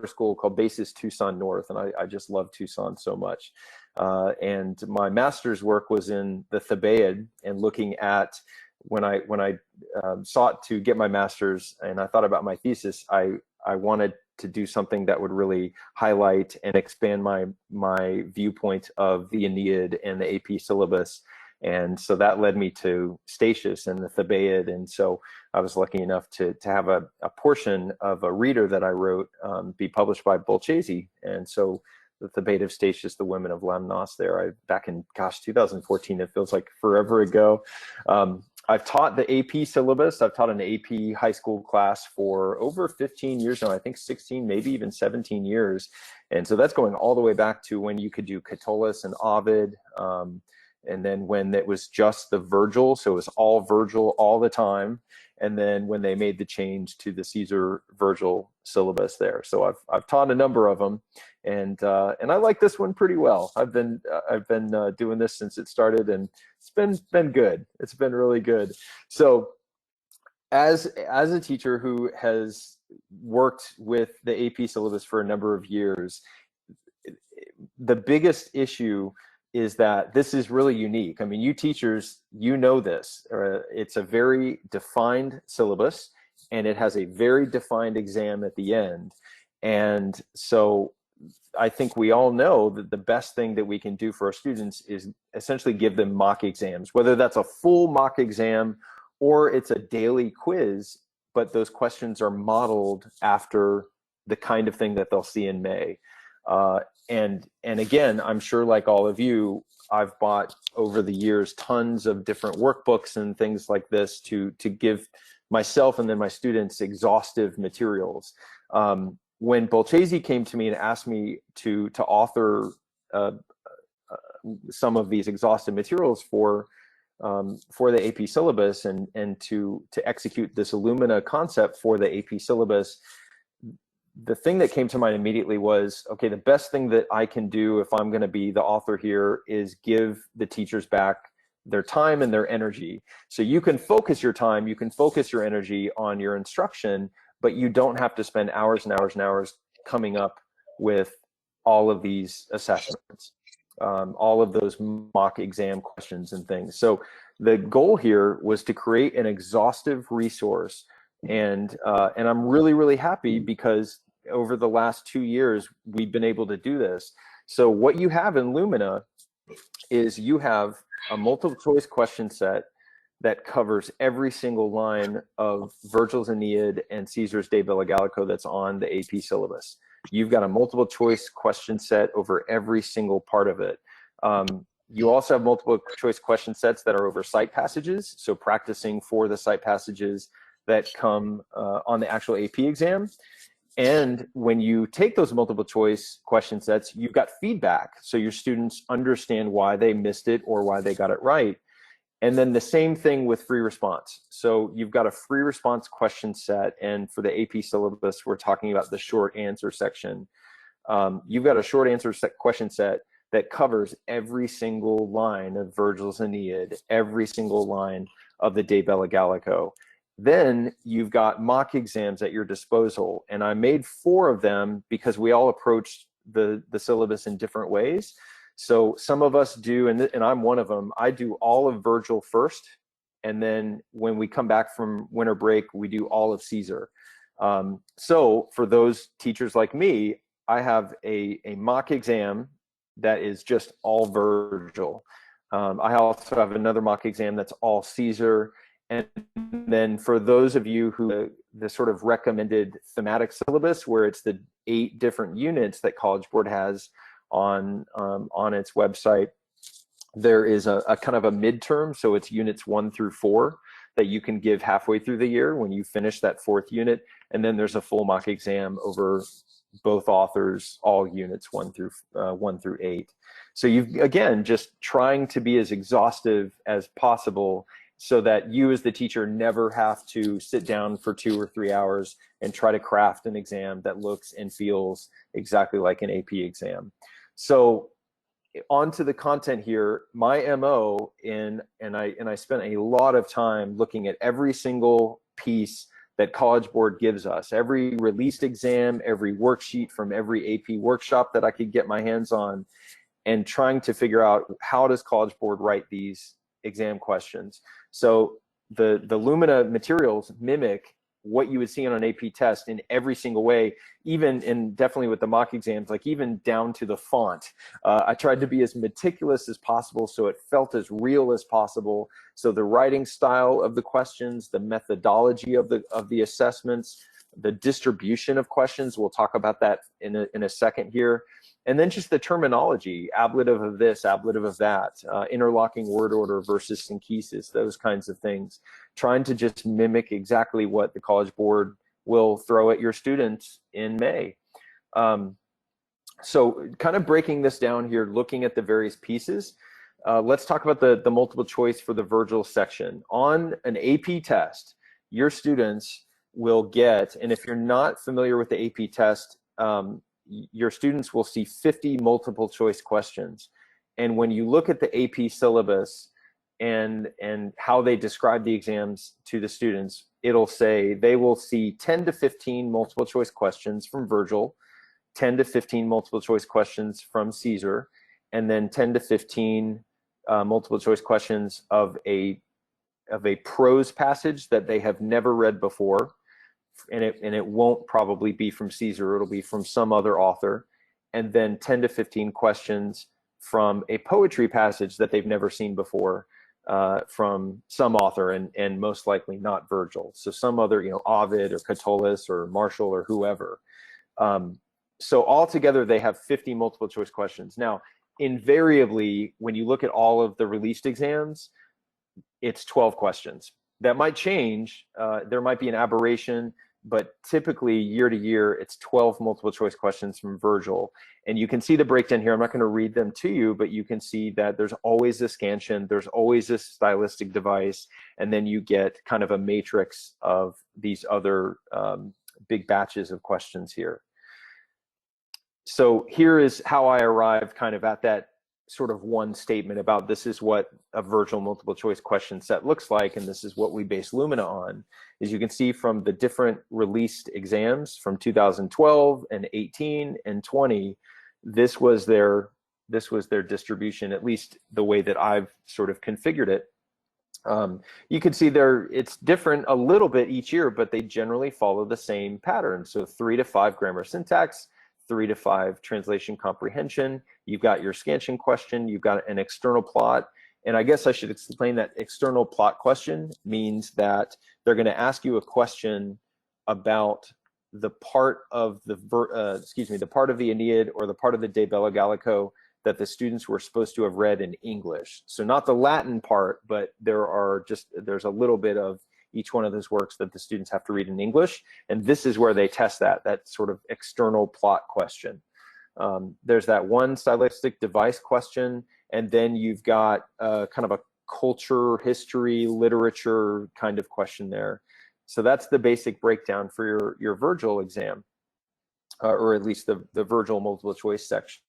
school called Basis Tucson North, and I just love Tucson so much. And my master's work was in the Thebaid, and looking at when I sought to get my master's, and I thought about my thesis, I wanted to do something that would really highlight and expand my viewpoint of the Aeneid and the AP syllabus. And so that led me to Statius and the Thebaid. And so I was lucky enough to have a portion of a reader that I wrote be published by Bolchazy. And so the Thebaid of Statius, the Women of Lemnos there, back in, gosh, 2014, it feels like forever ago. I've taught the AP syllabus. I've taught an AP high school class for over 15 years now, I think 16, maybe even 17 years. And so that's going all the way back to when you could do Catullus and Ovid, and then when it was just the Vergil, so it was all Vergil all the time. And then when they made the change to the Caesar Vergil syllabus there. So I've taught a number of them, and I like this one pretty well. I've been doing this since it started, and it's been good. It's been really good. So as a teacher who has worked with the AP syllabus for a number of years, the biggest issue is that this is really unique. I mean, you teachers, you know this. It's a very defined syllabus, and it has a very defined exam at the end. And so I think we all know that the best thing that we can do for our students is essentially give them mock exams, whether that's a full mock exam or it's a daily quiz, but those questions are modeled after the kind of thing that they'll see in May. And again, I'm sure, like all of you, I've bought over the years tons of different workbooks and things like this to give myself and then my students exhaustive materials. When Bolchazy came to me and asked me to author some of these exhaustive materials for the AP syllabus and to execute this Lumina concept for the AP syllabus, the thing that came to mind immediately was, okay, the best thing that I can do if I'm going to be the author here is give the teachers back their time and their energy. So you can focus your time, you can focus your energy on your instruction, but you don't have to spend hours and hours and hours coming up with all of these assessments, all of those mock exam questions and things. So the goal here was to create an exhaustive resource, and I'm really, really happy because over the last 2 years, we've been able to do this. So what you have in Lumina is you have a multiple choice question set that covers every single line of Vergil's Aeneid and Caesar's De Bello Gallico that's on the AP syllabus. You've got a multiple choice question set over every single part of it. You also have multiple choice question sets that are over site passages, so practicing for the site passages that come on the actual AP exam. And when you take those multiple choice question sets, you've got feedback, so your students understand why they missed it or why they got it right. And then the same thing with free response. So you've got a free response question set, and for the AP syllabus, we're talking about the short answer section. You've got a short answer question set that covers every single line of Vergil's Aeneid, every single line of the De Bello Gallico. Then you've got mock exams at your disposal, and I made 4 of them because we all approached the syllabus in different ways. So some of us do, and I'm one of them, I do all of Vergil first, and then when we come back from winter break, we do all of Caesar. So for those teachers like me, I have a mock exam that is just all Vergil. I also have another mock exam that's all Caesar. And then for those of you who the sort of recommended thematic syllabus, where it's the 8 different units that College Board has on its website, there is a kind of a midterm, so it's units 1 through 4 that you can give halfway through the year when you finish that 4th unit, and then there's a full mock exam over both authors, all units 1 through 8. So you've, again, just trying to be as exhaustive as possible, so that you as the teacher never have to sit down for 2 or 3 hours and try to craft an exam that looks and feels exactly like an AP exam. So on to the content here, my MO, and I spent a lot of time looking at every single piece that College Board gives us. Every released exam, every worksheet from every AP workshop that I could get my hands on, and trying to figure out how does College Board write these exam questions. So the Lumina materials mimic what you would see on an AP test in every single way, even and definitely with the mock exams, like even down to the font. I tried to be as meticulous as possible so it felt as real as possible. So the writing style of the questions, the methodology of the assessments, the distribution of questions, we'll talk about that in a second here. And then just the terminology, ablative of this, ablative of that, interlocking word order versus synchesis, those kinds of things. Trying to just mimic exactly what the College Board will throw at your students in May. So kind of breaking this down here, looking at the various pieces, let's talk about the multiple choice for the Vergil section. On an AP test, your students will get, and if you're not familiar with the AP test, your students will see 50 multiple choice questions. And when you look at the AP syllabus and how they describe the exams to the students, it'll say they will see 10 to 15 multiple choice questions from Vergil, 10 to 15 multiple choice questions from Caesar, and then 10 to 15 multiple choice questions of a prose passage that they have never read before. And it won't probably be from Caesar, it'll be from some other author, and then 10 to 15 questions from a poetry passage that they've never seen before, from some author, and most likely not Vergil. So some other, Ovid or Catullus or Martial or whoever. So altogether they have 50 multiple choice questions. Now, invariably, when you look at all of the released exams, it's 12 questions. That might change, there might be an aberration, but typically year to year, it's 12 multiple choice questions from Vergil. And you can see the breakdown here. I'm not going to read them to you, but you can see that there's always a scansion, there's always this stylistic device, and then you get kind of a matrix of these other big batches of questions here. So here is how I arrived kind of at that sort of one statement about this is what a Vergil multiple choice question set looks like, and this is what we base Lumina on. As you can see from the different released exams from 2012 and 18 and 20, this was their distribution, at least the way that I've sort of configured it. You can see it's different a little bit each year, but they generally follow the same pattern. So 3 to 5 grammar syntax, 3 to 5 translation comprehension. You've got your scansion question, you've got an external plot. And I guess I should explain that external plot question means that they're going to ask you a question about the part of the part of the Aeneid or the part of the De Bello Gallico that the students were supposed to have read in English. So not the Latin part, but there's a little bit of each one of those works that the students have to read in English. And this is where they test that sort of external plot question. There's that one stylistic device question, and then you've got kind of a culture, history, literature kind of question there. So that's the basic breakdown for your Vergil exam, or at least the Vergil multiple choice section.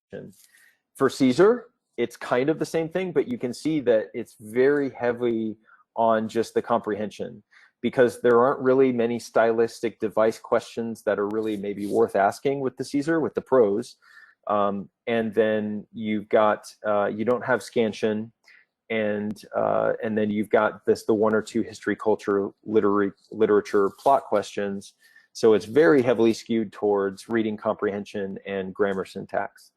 For Caesar, it's kind of the same thing, but you can see that it's very heavy on just the comprehension, because there aren't really many stylistic device questions that are really maybe worth asking with the Caesar, with the prose. And then you've got, you don't have scansion, and then you've got the 1 or 2 history, culture, literature plot questions. So it's very heavily skewed towards reading comprehension and grammar syntax.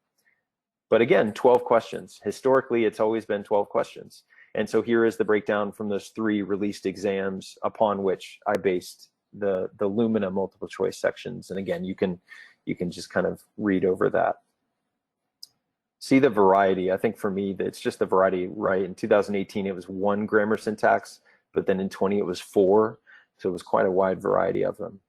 But again, 12 questions. Historically, it's always been 12 questions. And so here is the breakdown from those 3 released exams upon which I based the Lumina multiple choice sections. And again, you can just kind of read over that. See the variety. I think for me, it's just the variety, right? In 2018, it was 1 grammar syntax, but then in 20, it was 4. So it was quite a wide variety of them.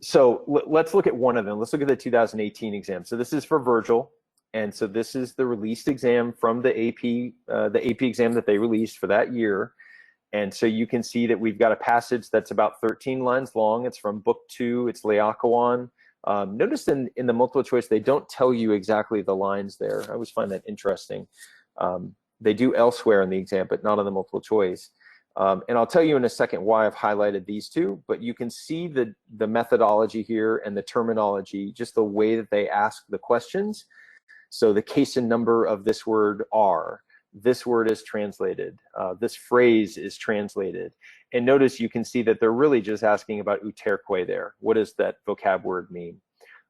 So let's look at one of them. Let's look at the 2018 exam. So this is for Vergil. And so this is the released exam from the AP exam that they released for that year. And so you can see that we've got a passage that's about 13 lines long. It's from book 2, it's Laocoon. Notice in the multiple choice, they don't tell you exactly the lines there. I always find that interesting. They do elsewhere in the exam, but not on the multiple choice. And I'll tell you in a second why I've highlighted these two, but you can see the methodology here and the terminology, just the way that they ask the questions. So the case and number of this word are, this word is translated, this phrase is translated. And notice you can see that they're really just asking about uterque there. What does that vocab word mean?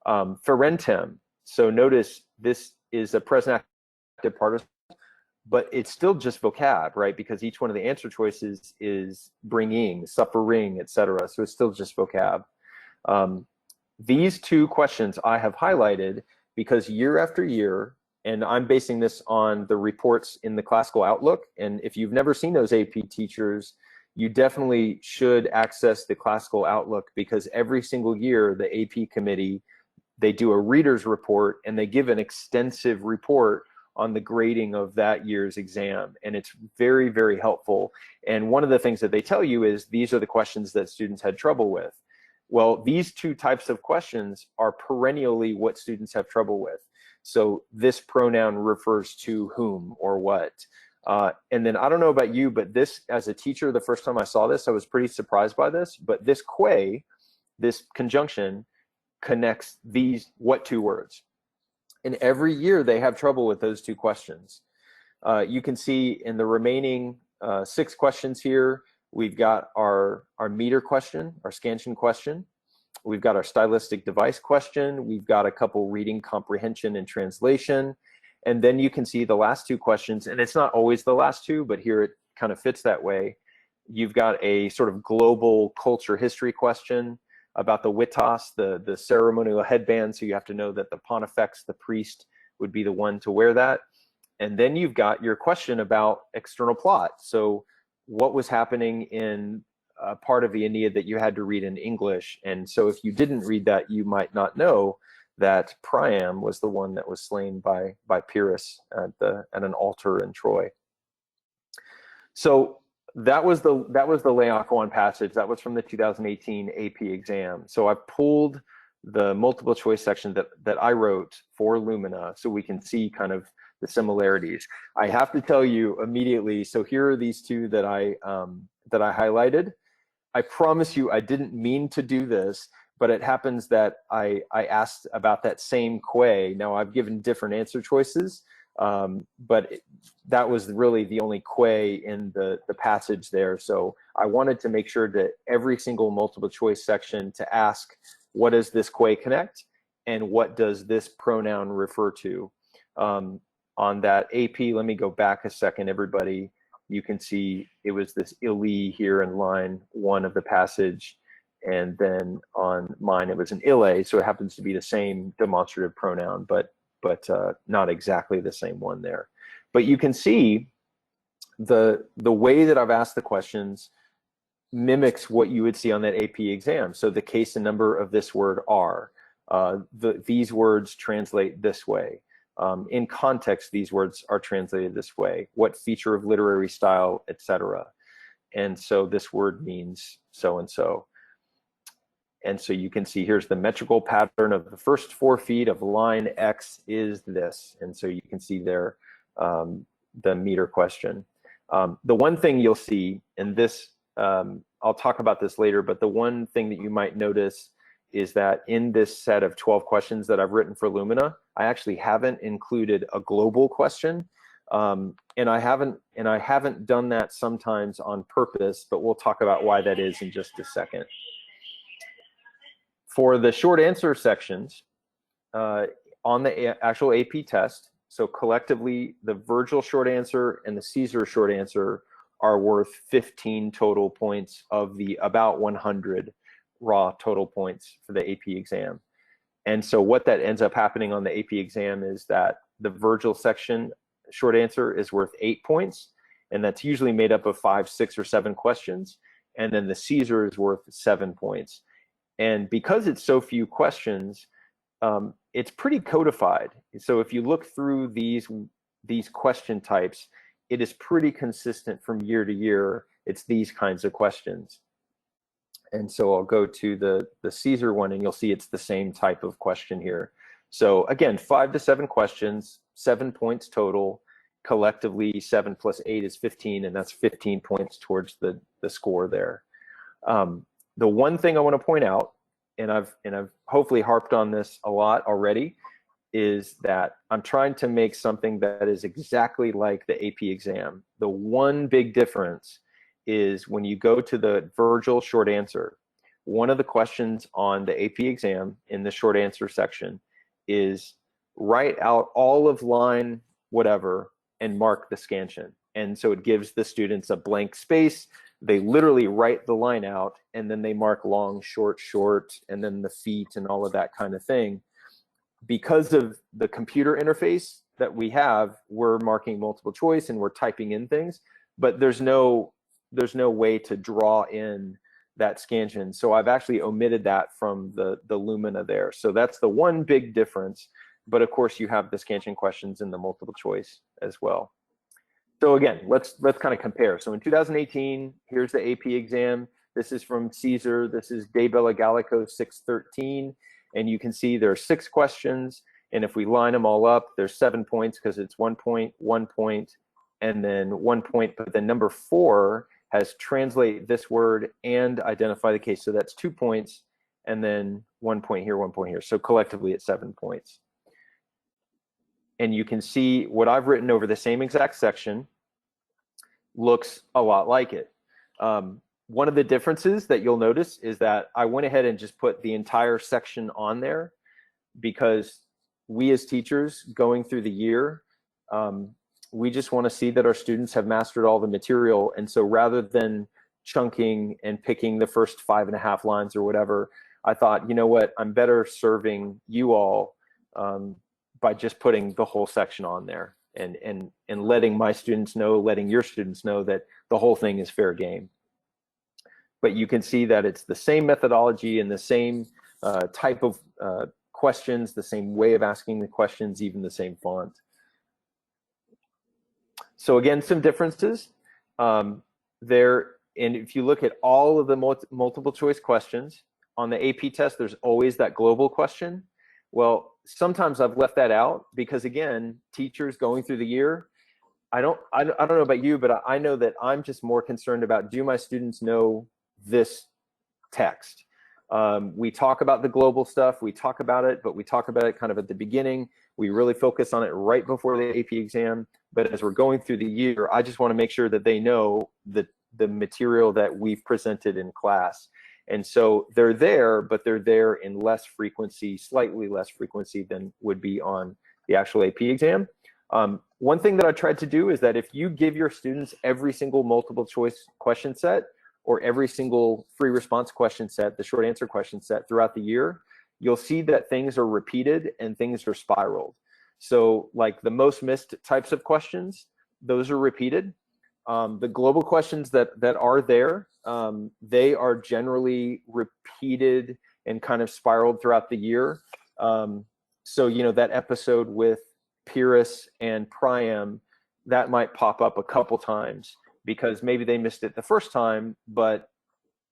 Ferentem, so notice this is a present active participle, but it's still just vocab, right? Because each one of the answer choices is bringing, suffering, etc. So it's still just vocab. These two questions I have highlighted because year after year, and I'm basing this on the reports in the Classical Outlook, and if you've never seen those AP teachers, you definitely should access the Classical Outlook, because every single year the AP committee, they do a reader's report and they give an extensive report on the grading of that year's exam. And it's very, very helpful. And one of the things that they tell you is these are the questions that students had trouble with. Well, these two types of questions are perennially what students have trouble with. So this pronoun refers to whom or what. And then I don't know about you, but this, as a teacher, the first time I saw this, I was pretty surprised by this. But this que, this conjunction, connects these what two words. And every year they have trouble with those two questions. You can see in the remaining 6 questions here, we've got our meter question, our scansion question. We've got our stylistic device question. We've got a couple reading comprehension and translation. And then you can see the last 2 questions, and it's not always the last 2, but here it kind of fits that way. You've got a sort of global culture history question about the witas, the ceremonial headband. So you have to know that the pontifex, the priest, would be the one to wear that. And then you've got your question about external plot. So what was happening in a part of the Aeneid that you had to read in English? And so if you didn't read that, you might not know that Priam was the one that was slain by Pyrrhus at an altar in Troy. So that was the Laocoon passage. That was from the 2018 AP exam. So I pulled the multiple choice section that I wrote for Lumina so we can see kind of the similarities. I have to tell you immediately, so here are these 2 that I highlighted. I promise you I didn't mean to do this, but it happens that I asked about that same que. Now I've given different answer choices, but that was really the only que in the passage there. So I wanted to make sure that every single multiple choice section to ask, what does this que connect? And what does this pronoun refer to? On that AP, let me go back a second, everybody. You can see it was this illy here in line 1 of the passage. And then on mine, it was an ille. So it happens to be the same demonstrative pronoun, but not exactly the same one there. But you can see the way that I've asked the questions mimics what you would see on that AP exam. So the case and number of this word are. These words translate this way. In context, these words are translated this way. What feature of literary style, etc. And so this word means so-and-so. And so you can see here's the metrical pattern of the first 4 feet of line X is this. And so you can see there the meter question. The one thing you'll see, and this, I'll talk about this later, but the one thing that you might notice is that in this set of 12 questions that I've written for Lumina, I actually haven't included a global question. And I haven't done that sometimes on purpose, but we'll talk about why that is in just a second. For the short answer sections on the actual AP test, so collectively the Vergil short answer and the Caesar short answer are worth 15 total points of the about 100 raw total points for the AP exam. And so what that ends up happening on the AP exam is that the Vergil section short answer is worth 8 points, and that's usually made up of 5, 6, or 7 questions. And then the Caesar is worth 7 points. And because it's so few questions, it's pretty codified. So if you look through these question types, it is pretty consistent from year to year. It's these kinds of questions. And so I'll go to the Caesar one, and you'll see it's the same type of question here. So again, 5 to 7 questions, 7 points total, collectively 7 plus 8 is 15, and that's 15 points towards the score there. The one thing I want to point out, and I've hopefully harped on this a lot already, is that I'm trying to make something that is exactly like the AP exam. The one big difference is when you go to the Vergil short answer, one of the questions on the AP exam in the short answer section is write out all of line whatever and mark the scansion. And so it gives the students a blank space. They literally write the line out, and then they mark long, short, short, and then the feet and all of that kind of thing. Because of the computer interface that we have, we're marking multiple choice and we're typing in things, but there's no way to draw in that scansion. So I've actually omitted that from the Lumina there. So that's the one big difference. But of course, you have the scansion questions in the multiple choice as well. So again, let's kind of compare. So in 2018, here's the AP exam. This is from Caesar. This is De Bella Gallico 613. And you can see there are 6 questions. And if we line them all up, there's 7 points because it's 1 point, 1 point, and then 1 point. But then number 4 has translate this word and identify the case. So that's 2 points, and then 1 point here, 1 point here. So collectively it's 7 points. And you can see what I've written over the same exact section looks a lot like it. One of the differences that you'll notice is that I went ahead and just put the entire section on there because we as teachers going through the year, we just want to see that our students have mastered all the material. And so rather than chunking and picking the first 5.5 lines or whatever, I thought, you know what, I'm better serving you all by just putting the whole section on there and letting my students know, letting your students know that the whole thing is fair game. But you can see that it's the same methodology and the same type of questions, the same way of asking the questions, even the same font. So again, some differences there. And if you look at all of the multiple choice questions on the AP test, there's always that global question. Well, sometimes I've left that out because again, teachers going through the year, I don't know about you, but I know that I'm just more concerned about, do my students know this text? We talk about the global stuff, we talk about it, but we talk about it kind of at the beginning. We really focus on it right before the AP exam. But as we're going through the year, I just want to make sure that they know the material that we've presented in class. And so they're there, but they're there in less frequency, slightly less frequency than would be on the actual AP exam. One thing that I tried to do is that if you give your students every single multiple choice question set or every single free response question set, the short answer question set throughout the year, you'll see that things are repeated and things are spiraled. So like the most missed types of questions, those are repeated. The global questions that are there, they are generally repeated and kind of spiraled throughout the year. So, you know, that episode with Pyrrhus and Priam, that might pop up a couple times because maybe they missed it the first time, but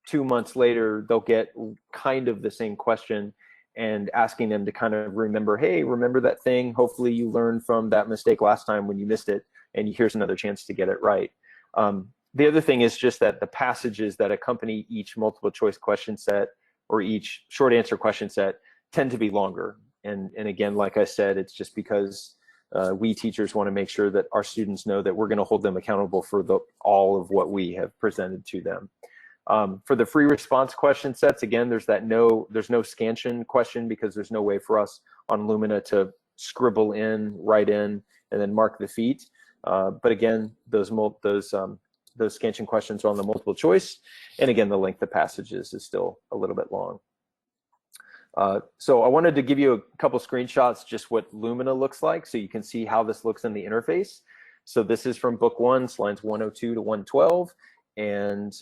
2 months later, they'll get kind of the same question and asking them to kind of remember, hey, remember that thing? Hopefully you learned from that mistake last time when you missed it, and here's another chance to get it right. The other thing is just that the passages that accompany each multiple choice question set or each short answer question set tend to be longer. And again, like I said, it's just because we teachers want to make sure that our students know that we're going to hold them accountable for all of what we have presented to them. For the free response question sets, again, there's no scansion question because there's no way for us on Lumina to scribble in, write in, and then mark the feet. But again, those scansion questions are on the multiple choice. And again, the length of passages is still a little bit long. So I wanted to give you a couple screenshots, just what Lumina looks like, so you can see how this looks in the interface. So this is from book 1, lines 102 to 112. And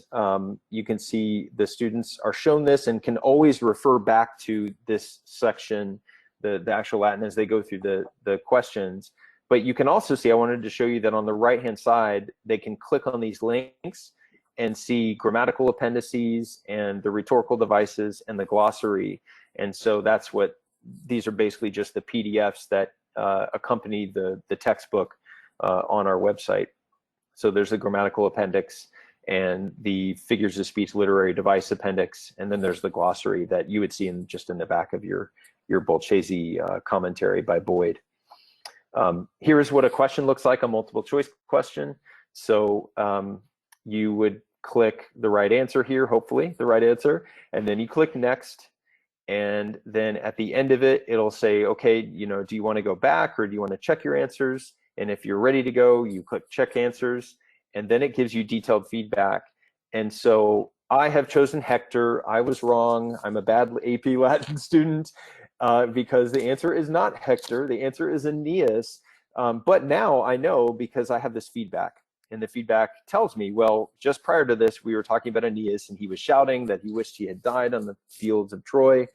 you can see the students are shown this and can always refer back to this section, the actual Latin, as they go through the questions. But you can also see, I wanted to show you that on the right-hand side, they can click on these links and see grammatical appendices and the rhetorical devices and the glossary. And so that's what, these are basically just the PDFs that accompany the textbook on our website. So there's the grammatical appendix and the figures of speech literary device appendix, and then there's the glossary that you would see just in the back of your Bolchazy commentary by Boyd. Here's what a question looks like, a multiple choice question. So you would click the right answer here, hopefully the right answer, and then you click next. And then at the end of it, it'll say, okay, do you want to go back or do you want to check your answers? And if you're ready to go, you click check answers, and then it gives you detailed feedback. And so I have chosen Hector. I was wrong. I'm a bad AP Latin student because the answer is not Hector. The answer is Aeneas. But now I know because I have this feedback. And the feedback tells me, well, just prior to this, we were talking about Aeneas, and he was shouting that he wished he had died on the fields of Troy.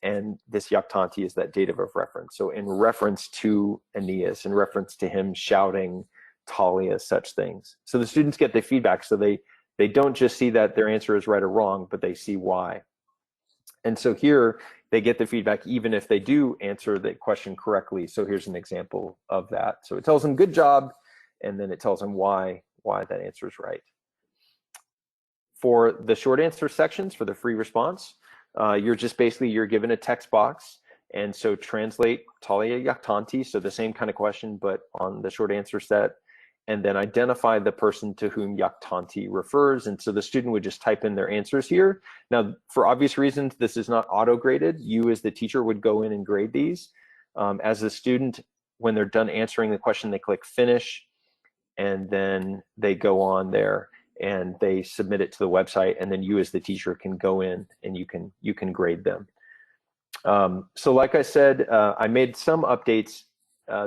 And this Iactanti is that dative of reference. So in reference to Aeneas, in reference to him shouting Talia, such things. So the students get the feedback. So they don't just see that their answer is right or wrong, but they see why. And so here they get the feedback even if they do answer the question correctly. So here's an example of that. So it tells them good job, and then it tells them why that answer is right. For the short answer sections, for the free response, you're given a text box, and so translate Talia Iactanti, so the same kind of question, but on the short answer set, and then identify the person to whom Iactanti refers. And so the student would just type in their answers here. Now, for obvious reasons, this is not auto-graded. You as the teacher would go in and grade these. As a student, when they're done answering the question, they click finish, and then they go on there and they submit it to the website, and then you as the teacher can go in and you can grade them. So like I said, I made some updates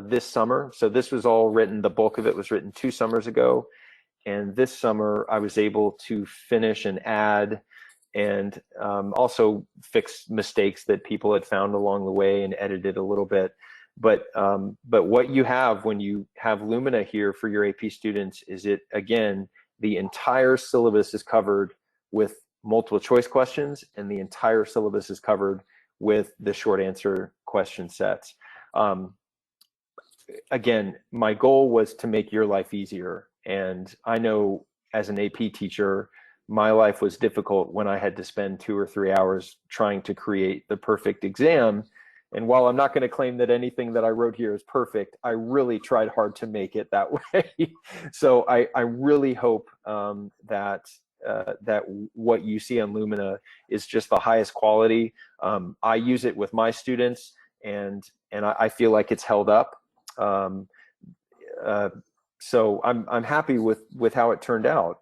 this summer. So this was all written, the bulk of it was written 2 summers ago. And this summer I was able to finish and add and also fix mistakes that people had found along the way and edited a little bit. But what you have when you have Lumina here for your AP students is again, the entire syllabus is covered with multiple choice questions, and the entire syllabus is covered with the short answer question sets. Again, my goal was to make your life easier. And I know as an AP teacher, my life was difficult when I had to spend 2 or 3 hours trying to create the perfect exam. And while I'm not going to claim that anything that I wrote here is perfect, I really tried hard to make it that way. So I really hope that what you see on Lumina is just the highest quality. I use it with my students, and I feel like it's held up. So I'm happy with how it turned out.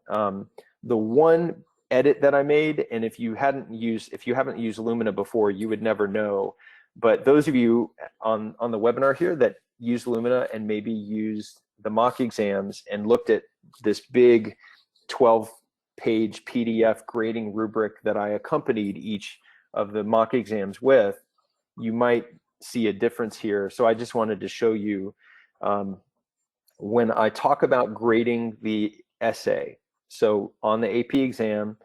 The one edit that I made, and if you haven't used Lumina before, you would never know. But those of you on the webinar here that use Lumina and maybe used the mock exams and looked at this big 12-page PDF grading rubric that I accompanied each of the mock exams with, you might see a difference here. So I just wanted to show you when I talk about grading the essay. So on the AP exam,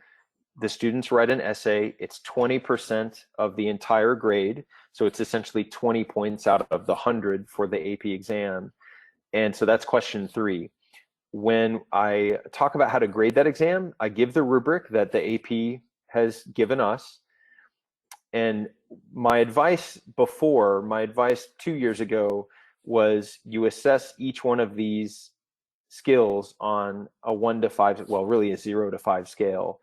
the students write an essay. It's 20% of the entire grade. So it's essentially 20 points out of the 100 for the AP exam. And so that's question 3. When I talk about how to grade that exam, I give the rubric that the AP has given us. And my advice 2 years ago, was you assess each one of these skills on a 1 to 5, well, really a 0 to 5 scale.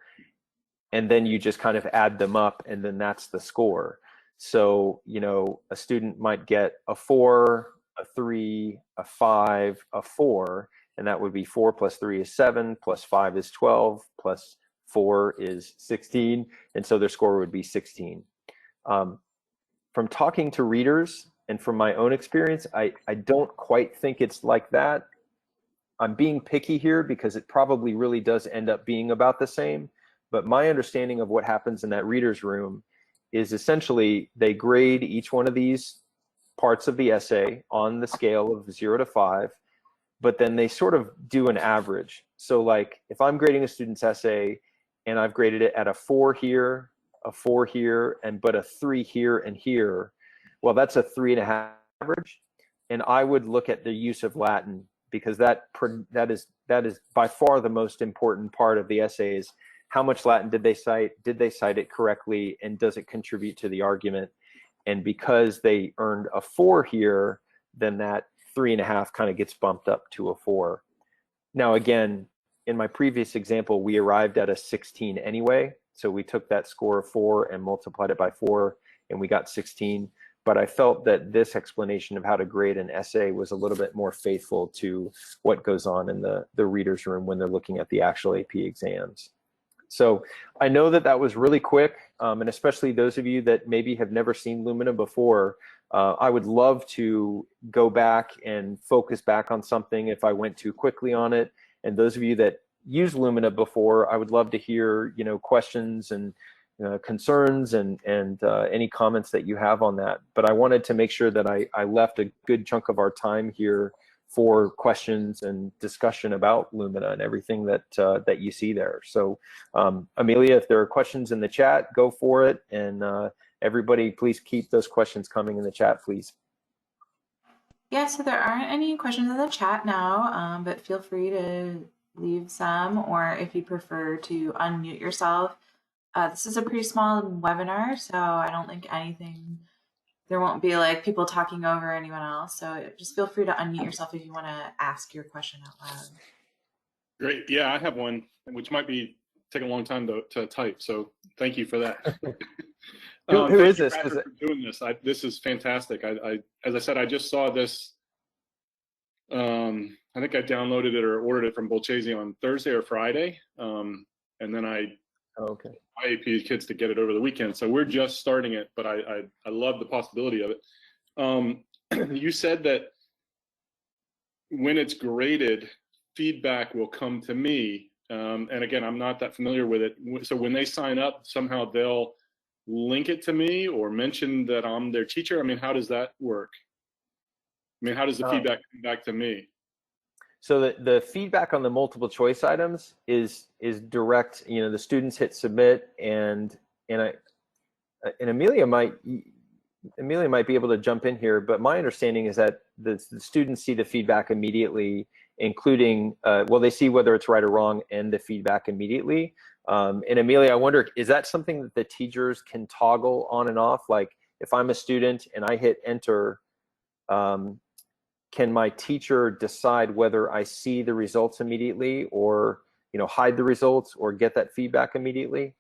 And then you just kind of add them up, and then that's the score. So, a student might get a 4, a 3, a 5, a 4, and that would be 4 plus 3 is 7, plus 5 is 12, plus 4 is 16. And so their score would be 16. From talking to readers and from my own experience, I don't quite think it's like that. I'm being picky here because it probably really does end up being about the same. But my understanding of what happens in that reader's room is essentially they grade each one of these parts of the essay on the scale of 0 to 5, but then they sort of do an average. So like if I'm grading a student's essay and I've graded it at a 4 here, a 4 here, but a 3 here and here, well, that's a 3.5 average. And I would look at the use of Latin because that is by far the most important part of the essays. How much Latin did they cite? Did they cite it correctly? And does it contribute to the argument? And because they earned a 4 here, then that 3.5 kind of gets bumped up to a 4. Now, again, in my previous example, we arrived at a 16 anyway. So we took that score of 4 and multiplied it by 4, and we got 16. But I felt that this explanation of how to grade an essay was a little bit more faithful to what goes on in the reader's room when they're looking at the actual AP exams. So I know that that was really quick, and especially those of you that maybe have never seen Lumina before, I would love to go back and focus back on something if I went too quickly on it. And those of you that used Lumina before, I would love to hear, you know, questions and concerns and any comments that you have on that. But I wanted to make sure that I left a good chunk of our time here for questions and discussion about Lumina and everything that that you see there. So Amelia, if there are questions in the chat, go for it. And everybody, please keep those questions coming in the chat, please. Yeah, so there aren't any questions in the chat now, but feel free to leave some, or if you prefer to unmute yourself. This is a pretty small webinar, so I don't think there won't be like people talking over anyone else. So just feel free to unmute yourself if you want to ask your question out loud. Great. Yeah, I have one, which might be take a long time to type. So thank you for that. Who is this? For doing this. This is fantastic. As I said, I just saw this. I think I downloaded it or ordered it from Bolchazy on Thursday or Friday, and then I IAP kids to get it over the weekend. So we're just starting it, but I love the possibility of it. You said that when it's graded, feedback will come to me. And again, I'm not that familiar with it. So when they sign up, somehow they'll link it to me or mention that I'm their teacher. I mean, how does that work? I mean, how does the feedback come back to me? So the feedback on the multiple choice items is direct. You know, the students hit submit, and Amelia might be able to jump in here, but my understanding is that the students see the feedback immediately, including well, they see whether it's right or wrong and the feedback immediately. And Amelia, I wonder, is that something that the teachers can toggle on and off? Like if I'm a student and I hit enter, can my teacher decide whether I see the results immediately, or hide the results, or get that feedback immediately?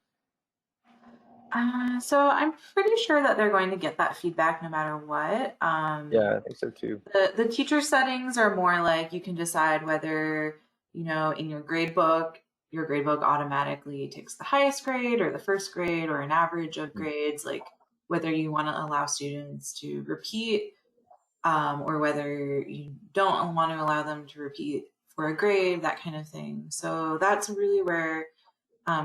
So I'm pretty sure that they're going to get that feedback no matter what. Yeah, I think so too. The teacher settings are more like you can decide whether, in your grade book automatically takes the highest grade or the first grade or an average of grades, like whether you want to allow students to repeat or whether you don't want to allow them to repeat for a grade, that kind of thing. So that's really where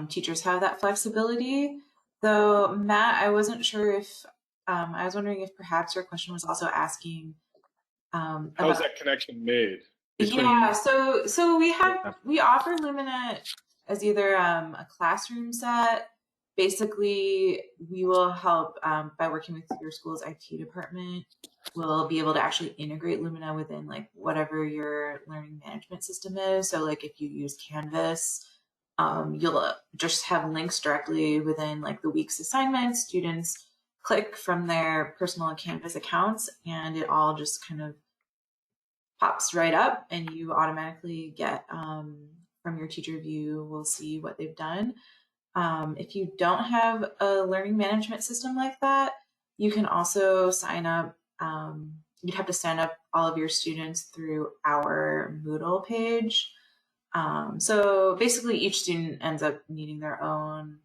teachers have that flexibility. Though, Matt, I wasn't sure if, I was wondering if perhaps your question was also asking how is that connection made? Yeah, so we offer Lumina as either a classroom set. Basically, we will help by working with your school's IT department. We'll be able to actually integrate Lumina within like whatever your learning management system is. So like if you use Canvas, you'll just have links directly within like the week's assignments. Students click from their personal Canvas accounts, and it all just kind of pops right up, and you automatically get from your teacher view, we'll see what they've done. If you don't have a learning management system like that, you can also sign up. You'd have to sign up all of your students through our Moodle page. So basically each student ends up needing their own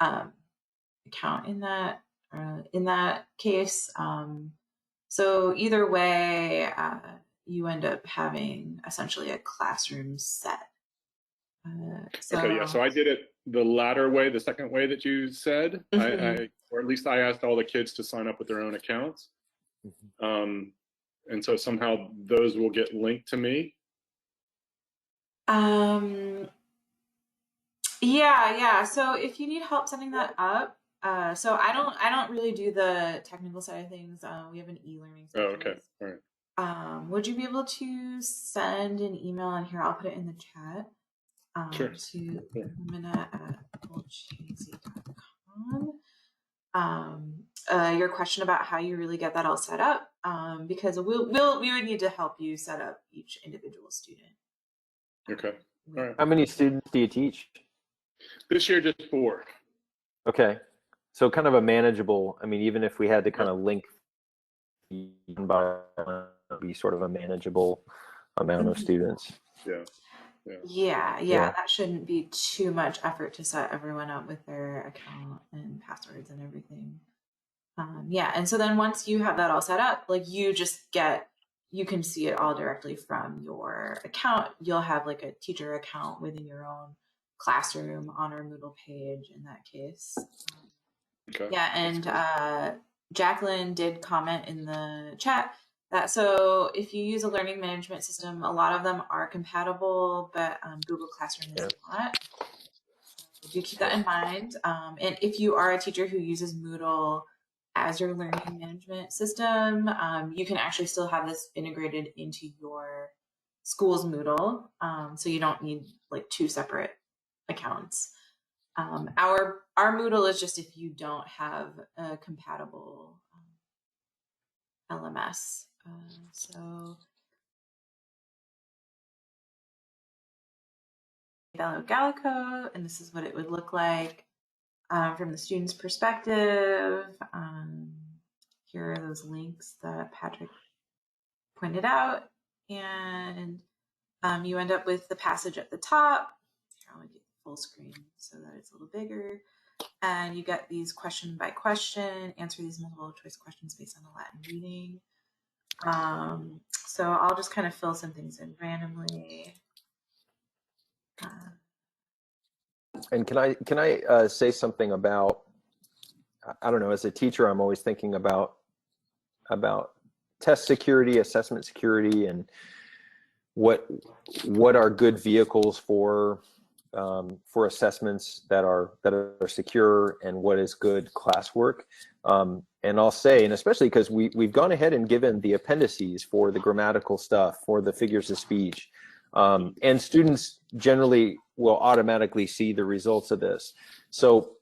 account in that case. So either way, you end up having essentially a classroom set. Okay, yeah, so I did it the latter way, the second way that you said. Or at least I asked all the kids to sign up with their own accounts. And so somehow those will get linked to me. Yeah. So if you need help setting that up, so I don't really do the technical side of things. We have an e-learning specialist. Oh, okay. All right. Would you be able to send an email in here? I'll put it in the chat. Sure. To Lumina@bolchazy.com. Your question about how you really get that all set up, because we would need to help you set up each individual student. Okay. All right. How many students do you teach? This year, just 4. Okay. So kind of a manageable, I mean, even if we had to kind of link by be sort of a manageable amount of students. Yeah, that shouldn't be too much effort to set everyone up with their account and passwords and everything. And so then once you have that all set up, like you can see it all directly from your account. You'll have like a teacher account within your own classroom on our Moodle page in that case. Okay. Yeah, and Jacqueline did comment in the chat that so if you use a learning management system, a lot of them are compatible, but Google Classroom is not. So do keep that in mind. And if you are a teacher who uses Moodle as your learning management system, you can actually still have this integrated into your school's Moodle. So you don't need like 2 separate accounts. Our Moodle is just if you don't have a compatible LMS. So Gallico, and this is what it would look like from the student's perspective. Here are those links that Patrick pointed out, and you end up with the passage at the top. Here, I'll make it full screen so that it's a little bigger. And you get these question by question, answer these multiple choice questions based on the Latin reading. So I'll just kind of fill some things in randomly. And can I say something about, I don't know, as a teacher, I'm always thinking about test security, assessment security, and what are good vehicles for assessments that are secure, and what is good classwork. And I'll say, and especially because we've gone ahead and given the appendices for the grammatical stuff, for the figures of speech, and students generally will automatically see the results of this. So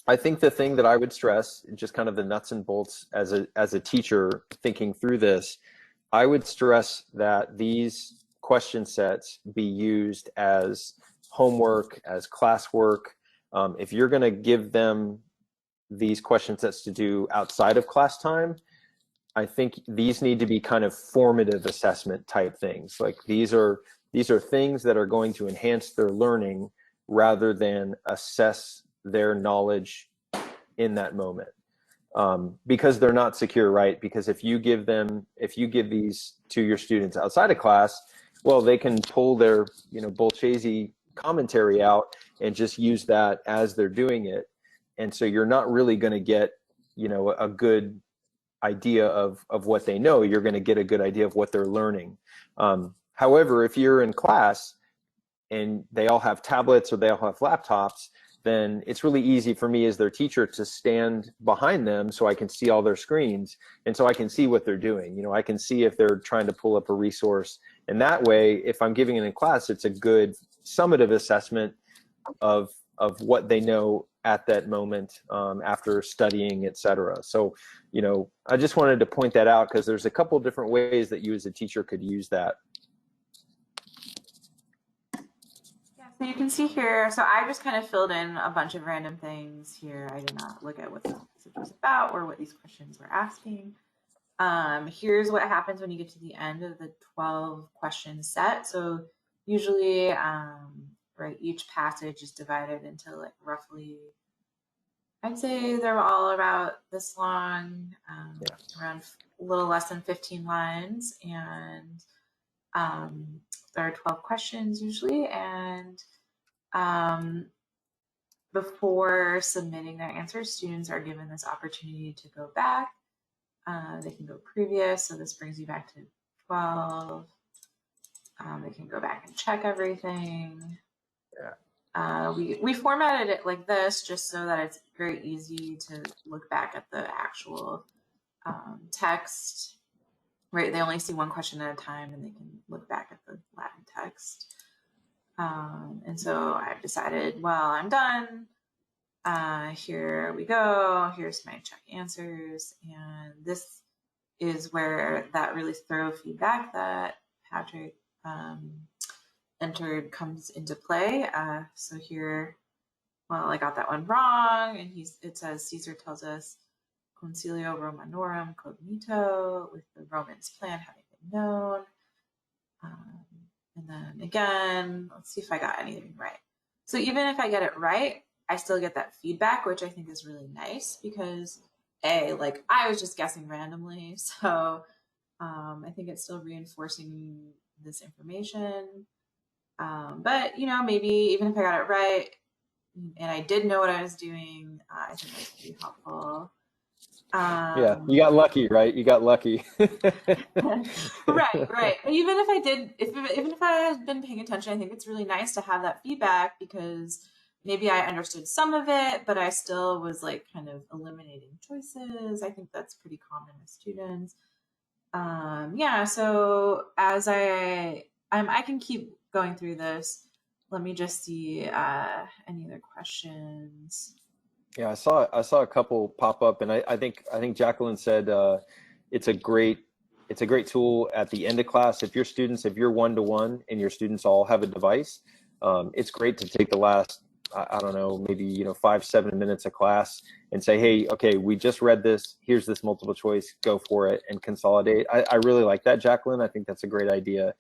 I think the thing that I would stress, just kind of the nuts and bolts as a teacher thinking through this, I would stress that these question sets be used as homework, as classwork. If you're going to give them these question sets to do outside of class time, I think these need to be kind of formative assessment type things. Like these are things that are going to enhance their learning rather than assess their knowledge in that moment. Because they're not secure, right? Because if you give these to your students outside of class, well, they can pull their, Bolchazy commentary out and just use that as they're doing it. And so you're not really going to get, a good idea of what they know. You're going to get a good idea of what they're learning. However, if you're in class and they all have tablets or they all have laptops, then it's really easy for me as their teacher to stand behind them so I can see all their screens, and so I can see what they're doing. I can see if they're trying to pull up a resource. And that way, if I'm giving it in class, it's a good summative assessment of what they know at that moment after studying, etc. So, I just wanted to point that out because there's a couple of different ways that you as a teacher could use that. So you can see here, so I just kind of filled in a bunch of random things here. I did not look at what this message was about or what these questions were asking. Here's what happens when you get to the end of the 12 question set. So usually, right, each passage is divided into like roughly, I'd say they're all about this long, around a little less than 15 lines. And there are 12 questions usually, and before submitting their answers, students are given this opportunity to go back. They can go previous, so this brings you back to 12. They can go back and check everything. We formatted it like this just so that it's very easy to look back at the actual text. right? They only see one question at a time, and they can look back at the Latin text. And so I've decided, well, I'm done. Here we go. Here's my check answers. And this is where that really thorough feedback that Patrick entered comes into play. So here, well, I got that one wrong. And it says, Caesar tells us, Concilio Romanorum cognito, with the Romans' plan having been known. And then again, let's see if I got anything right. So even if I get it right, I still get that feedback, which I think is really nice because like I was just guessing randomly. So I think it's still reinforcing this information. But, you know, maybe even if I got it right and I did know what I was doing, I think that's pretty helpful. Yeah, you got lucky, right? You got lucky. Right. Even if I did, even if I had been paying attention, I think it's really nice to have that feedback because maybe I understood some of it, but I still was like kind of eliminating choices. I think that's pretty common with students. Yeah. So as I can keep going through this. Let me just see any other questions. Yeah, I saw a couple pop up, and I think Jacqueline said it's a great tool at the end of class. If you're one-to-one and your students all have a device, it's great to take the last, I don't know, maybe 5-7 minutes of class and say, hey, okay, we just read this. Here's this multiple choice. Go for it and consolidate. I really like that, Jacqueline. I think that's a great idea.